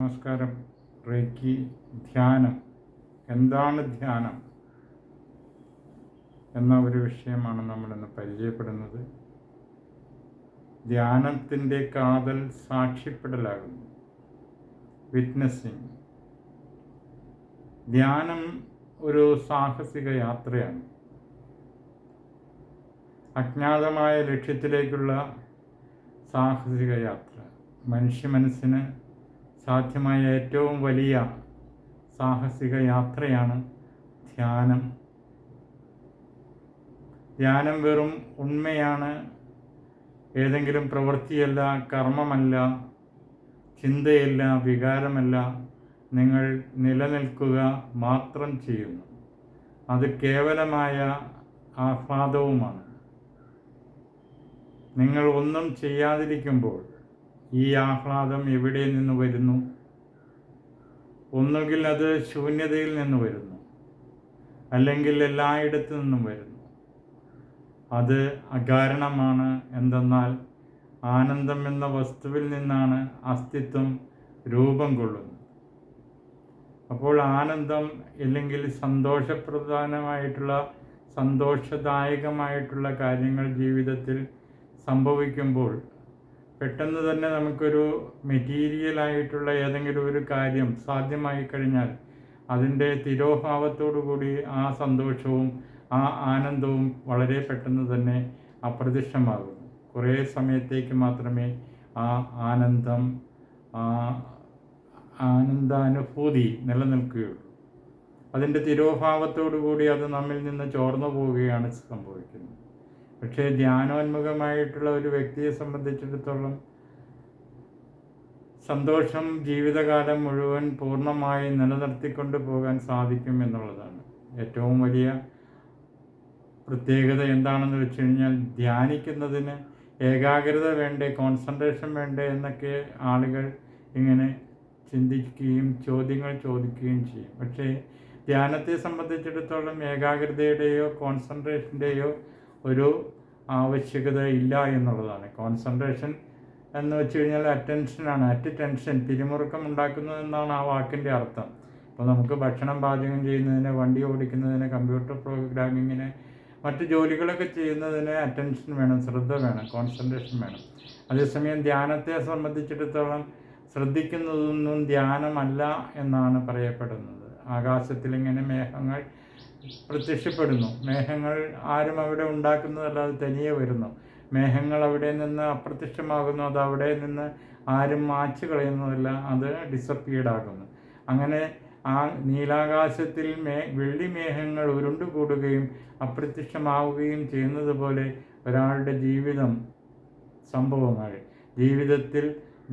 നമസ്കാരം. റേക്കി ധ്യാനം, എന്താണ് ധ്യാനം എന്ന ഒരു വിഷയമാണ് നമ്മളിന്ന് പരിചയപ്പെടുന്നത്. ധ്യാനത്തിൻ്റെ കാതൽ സാക്ഷ്യപ്പെടലാകുന്നു, വിറ്റ്നസ്സിങ്. ധ്യാനം ഒരു സാഹസിക യാത്രയാണ്. അജ്ഞാതമായ ലക്ഷ്യത്തിലേക്കുള്ള സാഹസിക യാത്ര. മനുഷ്യ മനസ്സിന് സാധ്യമായ ഏറ്റവും വലിയ സാഹസിക യാത്രയാണ് ധ്യാനം. ധ്യാനം വെറും ഉണ്മയാണ്, ഏതെങ്കിലും പ്രവൃത്തിയല്ല, കർമ്മമല്ല, ചിന്തയല്ല, വികാരമല്ല. നിങ്ങൾ നിലനിൽക്കുക മാത്രം ചെയ്യുന്നു. അത് കേവലമായ ആഹ്ലാദവുമാണ്. നിങ്ങൾ ഒന്നും ചെയ്യാതിരിക്കുമ്പോൾ ഈ ആഹ്ലാദം എവിടെ നിന്ന് വരുന്നു? ഒന്നുകിൽ അത് ശൂന്യതയിൽ നിന്ന് വരുന്നു, അല്ലെങ്കിൽ എല്ലായിടത്തു നിന്നും വരുന്നു. അത് അകാരണമാണ്. എന്തെന്നാൽ ആനന്ദം എന്ന വസ്തുവിൽ നിന്നാണ് അസ്തിത്വം രൂപം കൊള്ളുന്നത്. അപ്പോൾ ആനന്ദം അല്ലെങ്കിൽ സന്തോഷദായകമായിട്ടുള്ള കാര്യങ്ങൾ ജീവിതത്തിൽ സംഭവിക്കുമ്പോൾ പെട്ടെന്ന് തന്നെ നമുക്കൊരു മെറ്റീരിയലായിട്ടുള്ള ഏതെങ്കിലും ഒരു കാര്യം സാധ്യമായി കഴിഞ്ഞാൽ അതിൻ്റെ തിരോഭാവത്തോടു കൂടി ആ സന്തോഷവും ആ ആനന്ദവും വളരെ പെട്ടെന്ന് തന്നെ അപ്രത്യക്ഷമാകുന്നു. കുറേ സമയത്തേക്ക് മാത്രമേ ആ ആനന്ദാനുഭൂതി നിലനിൽക്കുകയുള്ളൂ. അതിൻ്റെ തിരോഭാവത്തോടു കൂടി അത് നമ്മിൽ നിന്ന് ചോർന്നു പോവുകയാണ് സംഭവിക്കുന്നത്. പക്ഷേ ധ്യാനോന്മുഖമായിട്ടുള്ള ഒരു വ്യക്തിയെ സംബന്ധിച്ചിടത്തോളം സന്തോഷം ജീവിതകാലം മുഴുവൻ പൂർണ്ണമായി നിലനിർത്തിക്കൊണ്ട് പോകാൻ സാധിക്കും എന്നുള്ളതാണ്. ഏറ്റവും വലിയ പ്രത്യേകത എന്താണെന്ന് വെച്ച് കഴിഞ്ഞാൽ, ധ്യാനിക്കുന്നതിന് ഏകാഗ്രത വേണ്ടേ, കോൺസെൻട്രേഷൻ വേണ്ടേ എന്നൊക്കെ ആളുകൾ ഇങ്ങനെ ചിന്തിക്കുകയും ചോദ്യങ്ങൾ ചോദിക്കുകയും ചെയ്യും. പക്ഷേ ധ്യാനത്തെ സംബന്ധിച്ചിടത്തോളം ഏകാഗ്രതയുടെയോ കോൺസെൻട്രേഷൻ്റെയോ ഒരു ആവശ്യകത ഇല്ല എന്നുള്ളതാണ്. കോൺസെൻട്രേഷൻ എന്ന് വെച്ച് കഴിഞ്ഞാൽ അറ്റൻഷനാണ്. ടെൻഷൻ, പിരിമുറുക്കം ഉണ്ടാക്കുന്നതെന്നാണ് ആ വാക്കിൻ്റെ അർത്ഥം. അപ്പോൾ നമുക്ക് ഭക്ഷണം പാചകം ചെയ്യുന്നതിന്, വണ്ടി ഓടിക്കുന്നതിന്, കമ്പ്യൂട്ടർ പ്രോഗ്രാമിങ്ങിന്, മറ്റ് ജോലികളൊക്കെ ചെയ്യുന്നതിന് അറ്റൻഷൻ വേണം, ശ്രദ്ധ വേണം, കോൺസെൻട്രേഷൻ വേണം. അതേസമയം ധ്യാനത്തെ സംബന്ധിച്ചിടത്തോളം ശ്രദ്ധിക്കുന്നതൊന്നും ധ്യാനമല്ല എന്നാണ് പറയപ്പെടുന്നത്. ആകാശത്തിലിങ്ങനെ മേഘങ്ങൾ പ്രത്യക്ഷപ്പെടുന്നു. മേഘങ്ങൾ ആരും അവിടെ ഉണ്ടാക്കുന്നതല്ല, അത് തനിയെ വരുന്നു. മേഘങ്ങൾ അവിടെ നിന്ന് അപ്രത്യക്ഷമാകുന്നു, അത് അവിടെ നിന്ന് ആരും മായ്ച്ചു കളയുന്നതല്ല, അത് ഡിസപ്പിയർഡാകുന്നു. അങ്ങനെ ആ നീലാകാശത്തിൽ വെള്ളി മേഘങ്ങൾ ഉരുണ്ടുകൂടുകയും അപ്രത്യക്ഷമാവുകയും ചെയ്യുന്നത് പോലെ ഒരാളുടെ സംഭവങ്ങൾ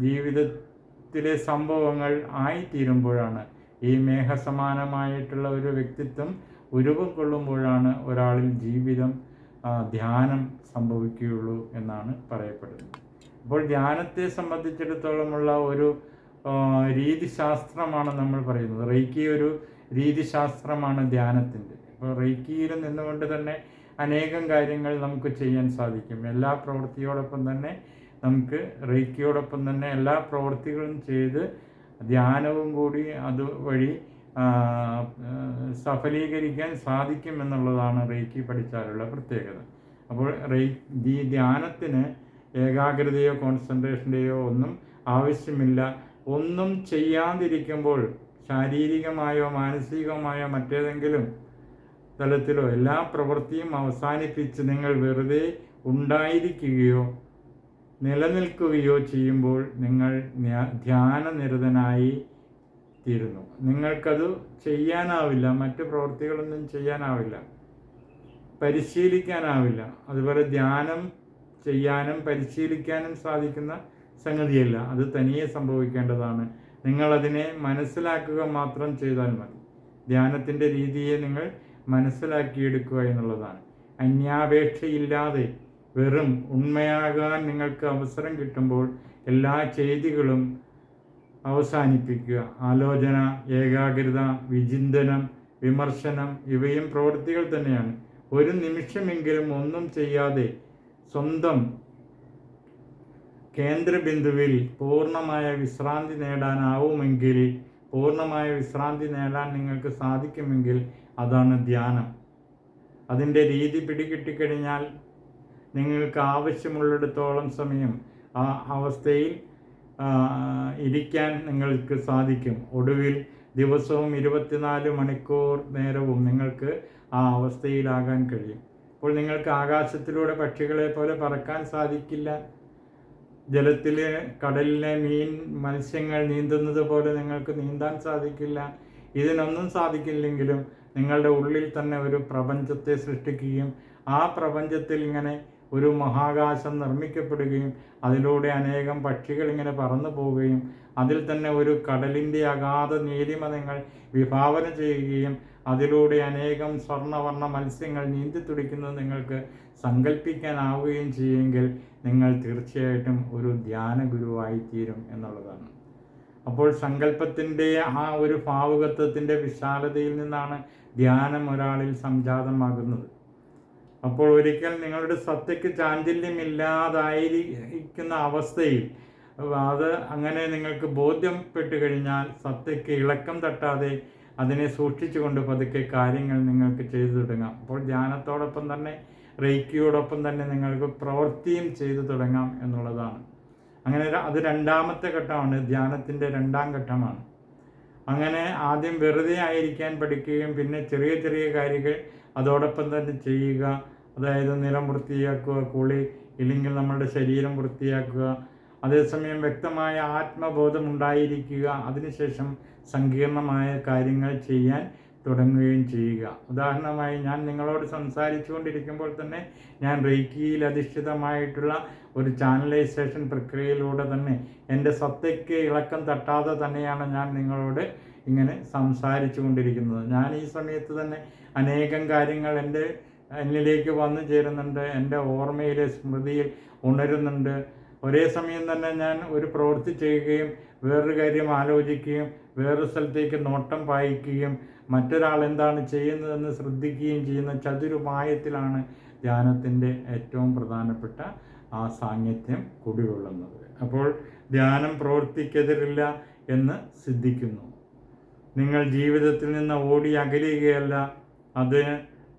ജീവിതത്തിലെ സംഭവങ്ങൾ ആയിത്തീരുമ്പോഴാണ്, ഈ മേഘസമാനമായിട്ടുള്ള ഒരു വ്യക്തിത്വം ഉരുവം കൊള്ളുമ്പോഴാണ് ഒരാളിൽ ധ്യാനം സംഭവിക്കുകയുള്ളൂ എന്നാണ് പറയപ്പെടുന്നത്. അപ്പോൾ ധ്യാനത്തെ സംബന്ധിച്ചിടത്തോളമുള്ള ഒരു രീതിശാസ്ത്രമാണ് നമ്മൾ പറയുന്നത്. റേക്കി ഒരു രീതിശാസ്ത്രമാണ് ധ്യാനത്തിൻ്റെ. അപ്പോൾ റേക്കിയിൽ നിന്നുകൊണ്ട് തന്നെ അനേകം കാര്യങ്ങൾ നമുക്ക് ചെയ്യാൻ സാധിക്കും. എല്ലാ പ്രവൃത്തിയോടൊപ്പം തന്നെ നമുക്ക് റേക്കിയോടൊപ്പം തന്നെ എല്ലാ പ്രവൃത്തികളും ചെയ്ത് ധ്യാനവും കൂടി അതുവഴി സഫലീകരിക്കാൻ സാധിക്കും എന്നുള്ളതാണ് റേക്കി പഠിച്ചാലുള്ള പ്രത്യേകത. അപ്പോൾ ഈ ധ്യാനത്തിന് ഏകാഗ്രതയോ കോൺസെൻട്രേഷൻ്റെയോ ഒന്നും ആവശ്യമില്ല. ഒന്നും ചെയ്യാതിരിക്കുമ്പോൾ ശാരീരികമായോ മാനസികമായോ മറ്റേതെങ്കിലും തലത്തിലോ എല്ലാ പ്രവൃത്തിയും അവസാനിപ്പിച്ച് നിങ്ങൾ വെറുതെ ഉണ്ടായിരിക്കുകയോ നിലനിൽക്കുകയോ ചെയ്യുമ്പോൾ നിങ്ങൾ ധ്യാനനിരതനായി തീരുന്നു. നിങ്ങൾക്കത് ചെയ്യാനാവില്ല, മറ്റ് പ്രവൃത്തികളൊന്നും ചെയ്യാനാവില്ല, പരിശീലിക്കാനാവില്ല. അതുപോലെ ധ്യാനം ചെയ്യാനും പരിശീലിക്കാനും സാധിക്കുന്ന സംഗതിയല്ല, അത് തനിയെ സംഭവിക്കേണ്ടതാണ്. നിങ്ങളതിനെ മനസ്സിലാക്കുക മാത്രം ചെയ്താൽ മതി. ധ്യാനത്തിൻ്റെ രീതിയെ നിങ്ങൾ മനസ്സിലാക്കിയെടുക്കുക എന്നുള്ളതാണ്. അന്യാപേക്ഷയില്ലാതെ വെറും ഉണ്മയാകാൻ നിങ്ങൾക്ക് അവസരം കിട്ടുമ്പോൾ എല്ലാ ചെയ്തികളും അവസാനിപ്പിക്കുക. ആലോചന, ഏകാഗ്രത, വിചിന്തനം, വിമർശനം ഇവയും പ്രവൃത്തികൾ തന്നെയാണ്. ഒരു നിമിഷമെങ്കിലും ഒന്നും ചെയ്യാതെ സ്വന്തം കേന്ദ്രബിന്ദുവിൽ പൂർണ്ണമായ വിശ്രാന്തി നേടാനാവുമെങ്കിൽ, പൂർണ്ണമായ വിശ്രാന്തി നേടാൻ നിങ്ങൾക്ക് സാധിക്കുമെങ്കിൽ അതാണ് ധ്യാനം. അതിൻ്റെ രീതി പിടികിട്ടിക്കഴിഞ്ഞാൽ നിങ്ങൾക്ക് ആവശ്യമുള്ളിടത്തോളം സമയം ആ അവസ്ഥയിൽ ഇരിക്കാൻ നിങ്ങൾക്ക് സാധിക്കും. ഒടുവിൽ ദിവസവും 24 മണിക്കൂർ നേരവും നിങ്ങൾക്ക് ആ അവസ്ഥയിലാകാൻ കഴിയും. അപ്പോൾ നിങ്ങൾക്ക് ആകാശത്തിലൂടെ പക്ഷികളെ പോലെ പറക്കാൻ സാധിക്കില്ല. ജലത്തിലെ കടലിലെ മത്സ്യങ്ങൾ നീന്തുന്നത് പോലെ നിങ്ങൾക്ക് നീന്താൻ സാധിക്കില്ല. ഇതിനൊന്നും സാധിക്കില്ലെങ്കിലും നിങ്ങളുടെ ഉള്ളിൽ തന്നെ ഒരു പ്രപഞ്ചത്തെ സൃഷ്ടിക്കുകയും ആ പ്രപഞ്ചത്തിൽ ഇങ്ങനെ ഒരു മഹാകാശം നിർമ്മിക്കപ്പെടുകയും അതിലൂടെ അനേകം പക്ഷികൾ ഇങ്ങനെ പറന്നു പോവുകയും അതിൽ തന്നെ ഒരു കടലിൻ്റെ അഗാധ നീലിമ നിങ്ങൾ വിഭാവന ചെയ്യുകയും അതിലൂടെ അനേകം സ്വർണ്ണവർണ്ണ മത്സ്യങ്ങൾ നീന്തി തുടിക്കുന്നത് നിങ്ങൾക്ക് സങ്കല്പിക്കാനാവുകയും ചെയ്യുമെങ്കിൽ നിങ്ങൾ തീർച്ചയായിട്ടും ഒരു ധ്യാന ഗുരുവായിത്തീരും എന്നുള്ളതാണ്. അപ്പോൾ സങ്കല്പത്തിൻ്റെ ആ ഒരു ഭാവുകത്വത്തിൻ്റെ വിശാലതയിൽ നിന്നാണ് ധ്യാനം ഒരാളിൽ സംജാതമാകുന്നത്. അപ്പോൾ ഒരിക്കൽ നിങ്ങളുടെ സത്തയ്ക്ക് ചാഞ്ചല്യമില്ലാതായിരിക്കുന്ന അവസ്ഥയിൽ അത് അങ്ങനെ നിങ്ങൾക്ക് ബോധ്യപ്പെട്ട് കഴിഞ്ഞാൽ സത്തയ്ക്ക് ഇളക്കം തട്ടാതെ അതിനെ സൂക്ഷിച്ചുകൊണ്ട് പതുക്കെ കാര്യങ്ങൾ നിങ്ങൾക്ക് ചെയ്തു തുടങ്ങാം. അപ്പോൾ ധ്യാനത്തോടൊപ്പം തന്നെ റെയ്ക്കിയോടൊപ്പം തന്നെ നിങ്ങൾക്ക് പ്രവൃത്തിയും ചെയ്തു തുടങ്ങാം എന്നുള്ളതാണ്. അങ്ങനെ അത് രണ്ടാമത്തെ ഘട്ടമാണ്, ധ്യാനത്തിൻ്റെ രണ്ടാം ഘട്ടമാണ്. അങ്ങനെ ആദ്യം വെറുതെ ആയിരിക്കാൻ പഠിക്കുകയും പിന്നെ ചെറിയ ചെറിയ കാര്യങ്ങൾ അതോടൊപ്പം തന്നെ ചെയ്യുക. അതായത് നിലം വൃത്തിയാക്കുക, കുളി, ഇല്ലെങ്കിൽ നമ്മളുടെ ശരീരം വൃത്തിയാക്കുക, അതേസമയം വ്യക്തമായ ആത്മബോധം ഉണ്ടായിരിക്കുക. അതിനുശേഷം സങ്കീർണമായ കാര്യങ്ങൾ ചെയ്യാൻ തുടങ്ങുകയും ചെയ്യുക. ഉദാഹരണമായി ഞാൻ നിങ്ങളോട് സംസാരിച്ചു കൊണ്ടിരിക്കുമ്പോൾ തന്നെ ഞാൻ റെയ്ക്കിയിൽ അധിഷ്ഠിതമായിട്ടുള്ള ഒരു ചാനലൈസേഷൻ പ്രക്രിയയിലൂടെ തന്നെ എൻ്റെ സത്തയ്ക്ക് ഇളക്കം തട്ടാതെ തന്നെയാണ് ഞാൻ നിങ്ങളോട് ഇങ്ങനെ സംസാരിച്ചു കൊണ്ടിരിക്കുന്നത്. ഞാൻ ഈ സമയത്ത് തന്നെ അനേകം കാര്യങ്ങൾ എന്നിലേക്ക് വന്നു ചേരുന്നുണ്ട്, എൻ്റെ ഓർമ്മയിലെ സ്മൃതിയിൽ ഉണരുന്നുണ്ട്. ഒരേ സമയം തന്നെ ഞാൻ ഒരു പ്രവൃത്തി ചെയ്യുകയും വേറൊരു കാര്യം ആലോചിക്കുകയും വേറൊരു സ്ഥലത്തേക്ക് നോട്ടം പായിക്കുകയും മറ്റൊരാൾ എന്താണ് ചെയ്യുന്നതെന്ന് ശ്രദ്ധിക്കുകയും ചെയ്യുന്ന ചതുരുപായത്തിലാണ് ധ്യാനത്തിൻ്റെ ഏറ്റവും പ്രധാനപ്പെട്ട ആ സാന്നിധ്യം കുടികൊള്ളുന്നത്. അപ്പോൾ ധ്യാനം പ്രവൃത്തിക്കെതിരില്ല എന്ന് സിദ്ധിക്കുന്നു. നിങ്ങൾ ജീവിതത്തിൽ നിന്ന് ഓടി അകലുകയല്ല, അത്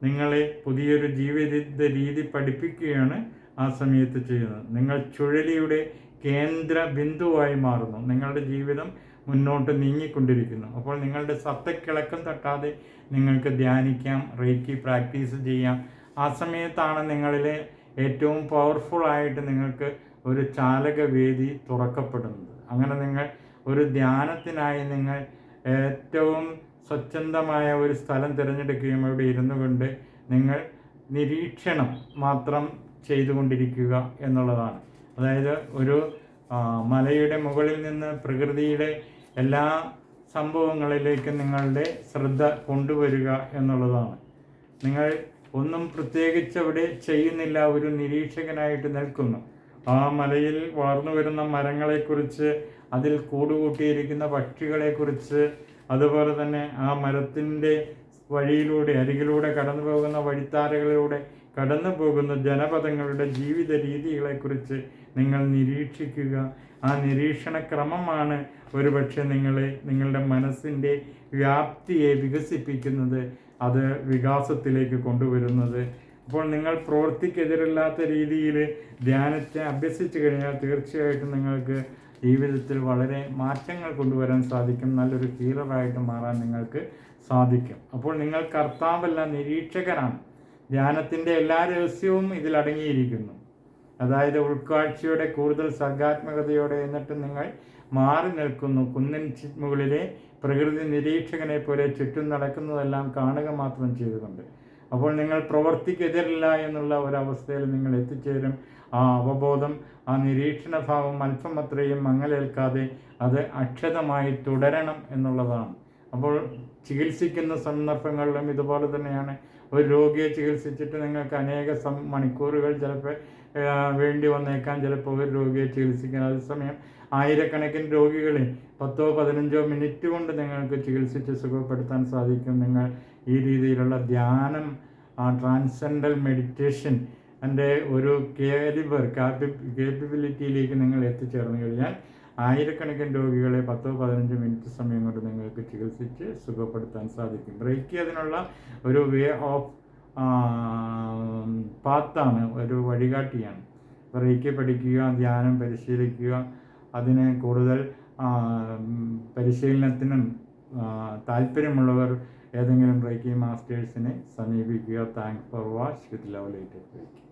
നിങ്ങളെ പുതിയൊരു ജീവിത രീതി പഠിപ്പിക്കുകയാണ് ആ സമയത്ത് ചെയ്യുന്നത്. നിങ്ങൾ ചുഴലിയുടെ കേന്ദ്ര ബിന്ദുവായി മാറുന്നു. നിങ്ങളുടെ ജീവിതം മുന്നോട്ട് നീങ്ങിക്കൊണ്ടിരിക്കുന്നു. അപ്പോൾ നിങ്ങളുടെ സത്തക്കിളക്കം തട്ടാതെ നിങ്ങൾക്ക് ധ്യാനിക്കാം, റെയ്ക്കി പ്രാക്ടീസ് ചെയ്യാം. ആ സമയത്താണ് നിങ്ങളിലെ ഏറ്റവും പവർഫുള്ളായിട്ട് നിങ്ങൾക്ക് ഒരു ചാലകവേദി തുറക്കപ്പെടുന്നത്. അങ്ങനെ നിങ്ങൾ ഒരു ധ്യാനത്തിനായി നിങ്ങൾ ഏറ്റവും സ്വച്ഛന്തമായ ഒരു സ്ഥലം തിരഞ്ഞെടുക്കുകയും അവിടെ ഇരുന്നു കൊണ്ട് നിങ്ങൾ നിരീക്ഷണം മാത്രം ചെയ്തുകൊണ്ടിരിക്കുക എന്നുള്ളതാണ്. അതായത് ഒരു മലയുടെ മുകളിൽ നിന്ന് പ്രകൃതിയുടെ എല്ലാ സംഭവങ്ങളിലേക്കും നിങ്ങളുടെ ശ്രദ്ധ കൊണ്ടുവരിക എന്നുള്ളതാണ്. നിങ്ങൾ ഒന്നും പ്രത്യേകിച്ച് അവിടെ ചെയ്യുന്നില്ല, ഒരു നിരീക്ഷകനായിട്ട് നിൽക്കുന്നു. ആ മലയിൽ വളർന്നു വരുന്ന മരങ്ങളെക്കുറിച്ച്, അതിൽ കൂടുകൂട്ടിയിരിക്കുന്ന പക്ഷികളെക്കുറിച്ച്, അതുപോലെ തന്നെ ആ മരത്തിൻ്റെ വഴിയിലൂടെ അരികിലൂടെ കടന്നു പോകുന്ന വഴിത്താരകളിലൂടെ കടന്നു പോകുന്ന ജനപദങ്ങളുടെ ജീവിത രീതികളെക്കുറിച്ച് നിങ്ങൾ നിരീക്ഷിക്കുക. ആ നിരീക്ഷണക്രമമാണ് ഒരുപക്ഷെ നിങ്ങളുടെ മനസ്സിൻ്റെ വ്യാപ്തിയെ വികസിപ്പിക്കുന്നത്, അത് വികാസത്തിലേക്ക് കൊണ്ടുവരുന്നത്. അപ്പോൾ നിങ്ങൾ പ്രവൃത്തിക്കെതിരല്ലാത്ത രീതിയിൽ ധ്യാനത്തെ അഭ്യസിച്ചു കഴിഞ്ഞാൽ തീർച്ചയായിട്ടും നിങ്ങൾക്ക് ജീവിതത്തിൽ വളരെ മാറ്റങ്ങൾ കൊണ്ടുവരാൻ സാധിക്കും. നല്ലൊരു ഹീലറായിട്ട് മാറാൻ നിങ്ങൾക്ക് സാധിക്കും. അപ്പോൾ നിങ്ങൾ കർത്താവല്ല, നിരീക്ഷകനാണ്. ധ്യാനത്തിൻ്റെ എല്ലാ രഹസ്യവും ഇതിലടങ്ങിയിരിക്കുന്നു. അതായത് ഉൾക്കാഴ്ചയുടെ കൂടുതൽ സർഗാത്മകതയോടെ എന്നിട്ട് നിങ്ങൾ മാറി നിൽക്കുന്നു. കുന്നിൻ മുകളിലെ പ്രകൃതി നിരീക്ഷകനെ പോലെ ചുറ്റും നടക്കുന്നതെല്ലാം കാണുക മാത്രം ചെയ്തുകൊണ്ട്. അപ്പോൾ നിങ്ങൾ പ്രവർത്തിക്കെതിരില്ല എന്നുള്ള ഒരവസ്ഥയിൽ നിങ്ങൾ എത്തിച്ചേരും. ആ അവബോധം, ആ നിരീക്ഷണഭാവം അല്പമത്രയും മങ്ങലേൽക്കാതെ അത് അക്ഷതമായി തുടരണം എന്നുള്ളതാണ്. അപ്പോൾ ചികിത്സിക്കുന്ന സന്ദർഭങ്ങളിലും ഇതുപോലെ തന്നെയാണ്. ഒരു രോഗിയെ ചികിത്സിച്ചിട്ട് നിങ്ങൾക്ക് അനേക മണിക്കൂറുകൾ ചിലപ്പോൾ വേണ്ടി വന്നേക്കാം, ചിലപ്പോൾ ഒരു രോഗിയെ ചികിത്സിക്കാൻ. അതേസമയം ആയിരക്കണക്കിന് രോഗികളെ 10-15 മിനിറ്റ് കൊണ്ട് നിങ്ങൾക്ക് ചികിത്സിച്ച് സുഖപ്പെടുത്താൻ സാധിക്കും. നിങ്ങൾ ഈ രീതിയിലുള്ള ധ്യാനം, ട്രാൻസെൻഡൽ മെഡിറ്റേഷൻ എൻ്റെ ഒരു കേപ്പബിലിറ്റിയിലേക്ക് നിങ്ങൾ എത്തിച്ചേർന്ന് കഴിഞ്ഞാൽ ആയിരക്കണക്കിന് രോഗികളെ 10-15 മിനിറ്റ് സമയം കൊണ്ട് നിങ്ങൾക്ക് ചികിത്സിച്ച് സുഖപ്പെടുത്താൻ സാധിക്കും. റേക്കി അതിനുള്ള ഒരു വേ ഓഫ് പാത്താണ്, ഒരു വഴികാട്ടിയാണ്. അപ്പോൾ റേക്കി പഠിക്കുക, ധ്യാനം പരിശീലിക്കുക, അതിനെ കൂടുതൽ പരിശീലനത്തിനും താല്പര്യമുള്ളവർ ഏതെങ്കിലും റേക്കി മാസ്റ്റേഴ്സിനെ സമീപിക്കുക. Thanks for watch with love ലേറ്റഡ് റേക്കി.